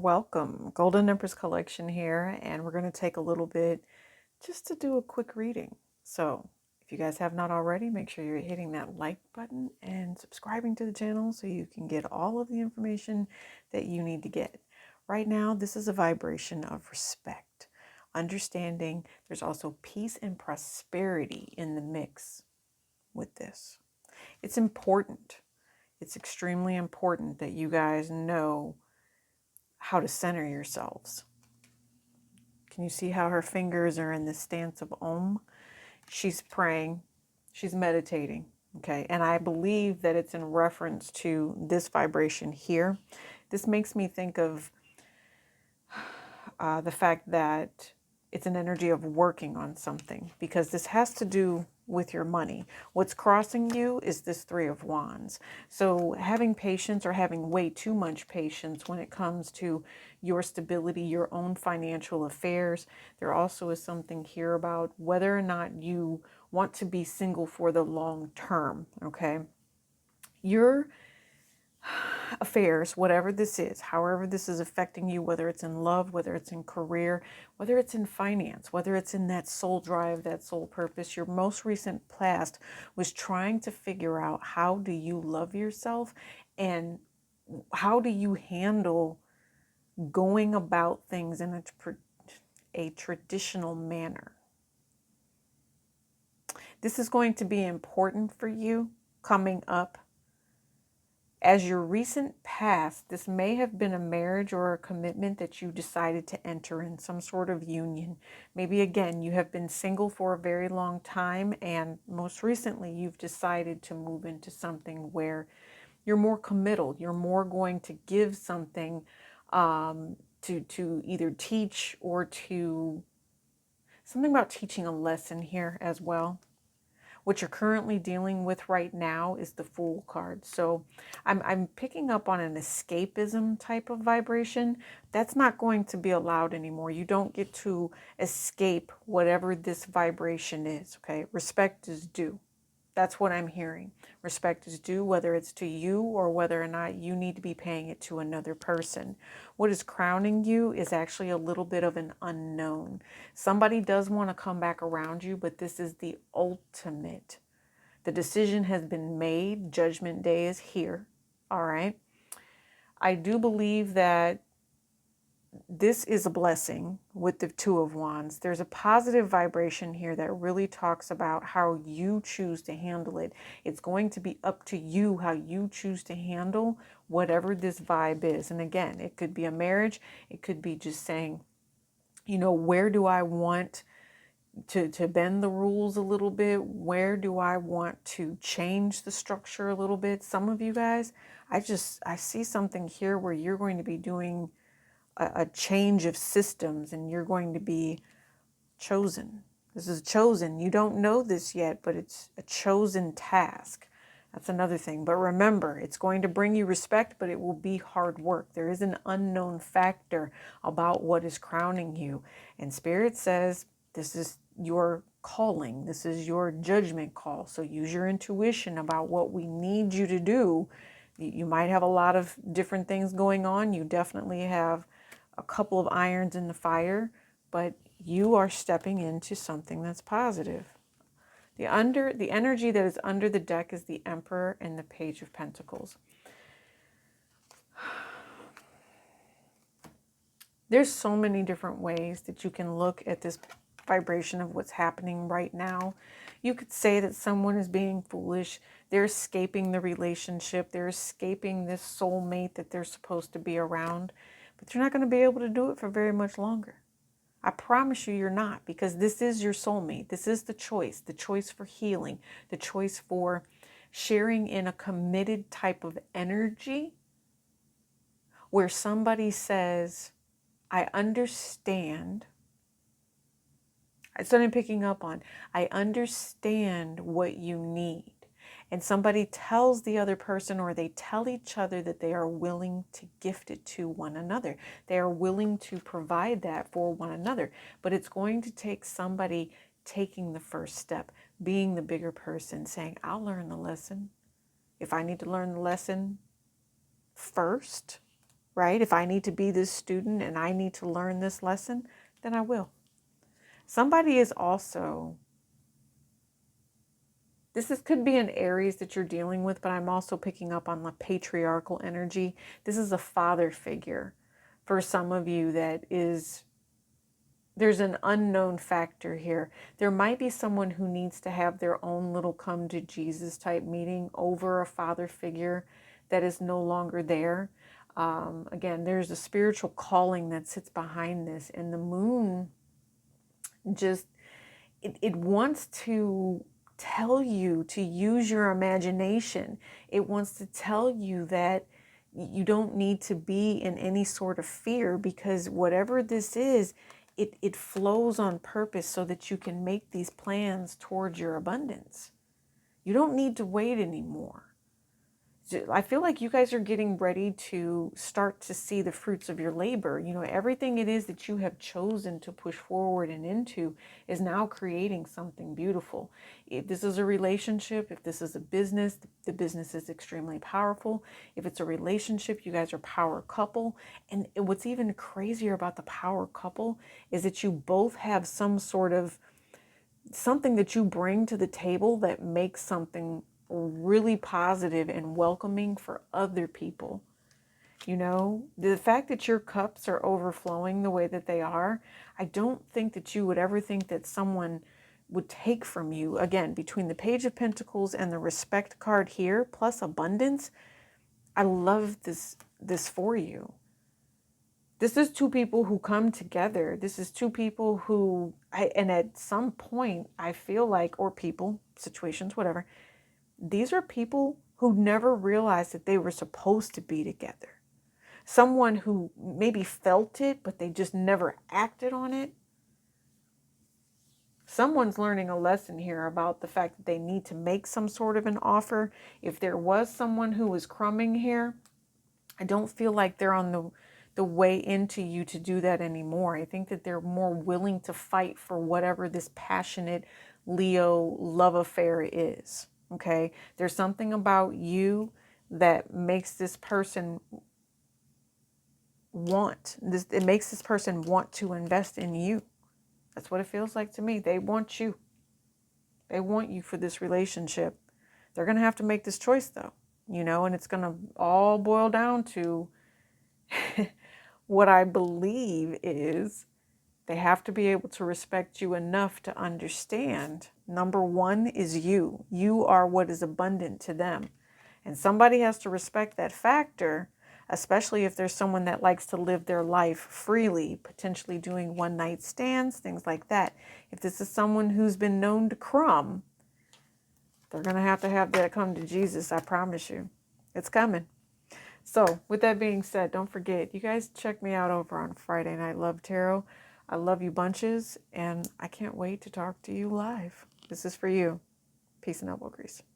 Welcome, Golden Empress Collection here, and we're going to take a little bit just to do a quick reading. So, if you guys have not already, make sure you're hitting that like button and subscribing to the channel so you can get all of the information that you need to get. Right now, this is a vibration of respect, understanding. There's also peace and prosperity in the mix with this. It's important. It's extremely important that you guys know how to center yourselves. Can you see how her fingers are in the stance of Om? She's praying, she's meditating, okay? And I believe that it's in reference to this vibration here. This makes me think of the fact that it's an energy of working on something, because this has to do with your money. What's crossing you is this Three of Wands. So having patience, or having way too much patience when it comes to your stability, your own financial affairs. There also is something here about whether or not you want to be single for the long term, okay? Your affairs, whatever this is, however this is affecting you, whether it's in love, whether it's in career, whether it's in finance, whether it's in that soul drive, that soul purpose, your most recent past was trying to figure out, how do you love yourself and how do you handle going about things in a traditional manner. This is going to be important for you coming up. As your recent past, this may have been a marriage or a commitment that you decided to enter in, some sort of union. Maybe again, you have been single for a very long time, and most recently you've decided to move into something where you're more committal. You're more going to give something to either teach or to something about teaching a lesson here as well. What you're currently dealing with right now is the Fool card. So I'm picking up on an escapism type of vibration. That's not going to be allowed anymore. You don't get to escape whatever this vibration is, okay? Respect is due. That's what I'm hearing. Respect is due, whether it's to you or whether or not you need to be paying it to another person. What is crowning you is actually a little bit of an unknown. Somebody does want to come back around you, but this is the ultimate. The decision has been made. Judgment Day is here. All right. I do believe that this is a blessing with the Two of Wands. There's a positive vibration here that really talks about how you choose to handle it. It's going to be up to you how you choose to handle whatever this vibe is. And again, it could be a marriage. It could be just saying, you know, where do I want to bend the rules a little bit? Where do I want to change the structure a little bit? Some of you guys, I see something here where you're going to be doing a change of systems, and you're going to be chosen. This is chosen. You don't know this yet, but it's a chosen task. That's another thing. But remember, it's going to bring you respect, but it will be hard work. There is an unknown factor about what is crowning you. And Spirit says this is your calling. This is your judgment call. So use your intuition about what we need you to do. You might have a lot of different things going on. You definitely have a couple of irons in the fire, but you are stepping into something that's positive. The energy that is under the deck is the Emperor and the Page of Pentacles. There's so many different ways that you can look at this vibration of what's happening right now. You could say that someone is being foolish. They're escaping the relationship. They're escaping this soulmate that they're supposed to be around. But you're not going to be able to do it for very much longer. I promise you, you're not, because this is your soulmate. This is the choice for healing, the choice for sharing in a committed type of energy where somebody says, I understand. That's what I'm picking up on. I understand what you need. And somebody tells the other person, or they tell each other, that they are willing to gift it to one another. They are willing to provide that for one another. But it's going to take somebody taking the first step, being the bigger person, saying, I'll learn the lesson. If I need to learn the lesson first, right? If I need to be this student and I need to learn this lesson, then I will. Somebody is also, could be an Aries that you're dealing with, but I'm also picking up on the patriarchal energy. This is a father figure for some of you that is, there's an unknown factor here. There might be someone who needs to have their own little come to Jesus type meeting over a father figure that is no longer there. Again, there's a spiritual calling that sits behind this, and the moon just, it wants to tell you to use your imagination. It wants to tell you that you don't need to be in any sort of fear, because whatever this is, it flows on purpose so that you can make these plans towards your abundance. You don't need to wait anymore. I feel like you guys are getting ready to start to see the fruits of your labor. You know, everything it is that you have chosen to push forward and into is now creating something beautiful. If this is a relationship, if this is a business, the business is extremely powerful. If it's a relationship, you guys are power couple. And what's even crazier about the power couple is that you both have some sort of something that you bring to the table that makes something really positive and welcoming for other people. You know, the fact that your cups are overflowing the way that they are, I don't think that you would ever think that someone would take from you. Again, between the Page of Pentacles and the Respect card here, plus abundance, I love this for you. This is two people who come together. This is two people who, and at some point, I feel like, or people, situations, whatever, these are people who never realized that they were supposed to be together. Someone who maybe felt it, but they just never acted on it. Someone's learning a lesson here about the fact that they need to make some sort of an offer. If there was someone who was crumbing here, I don't feel like they're on the way into you to do that anymore. I think that they're more willing to fight for whatever this passionate Leo love affair is. Okay, there's something about you that makes this person want this. It makes this person want to invest in you. That's what it feels like to me. They want you. They want you for this relationship. They're going to have to make this choice though, you know, and it's going to all boil down to what I believe is they have to be able to respect you enough to understand, number one is you. You are what is abundant to them. And somebody has to respect that factor, especially if there's someone that likes to live their life freely, potentially doing one-night stands, things like that. If this is someone who's been known to crumb, they're going to have that come to Jesus, I promise you. It's coming. So with that being said, don't forget, you guys check me out over on Friday Night Love Tarot. I love you bunches, and I can't wait to talk to you live. This is for you. Peace and elbow grease.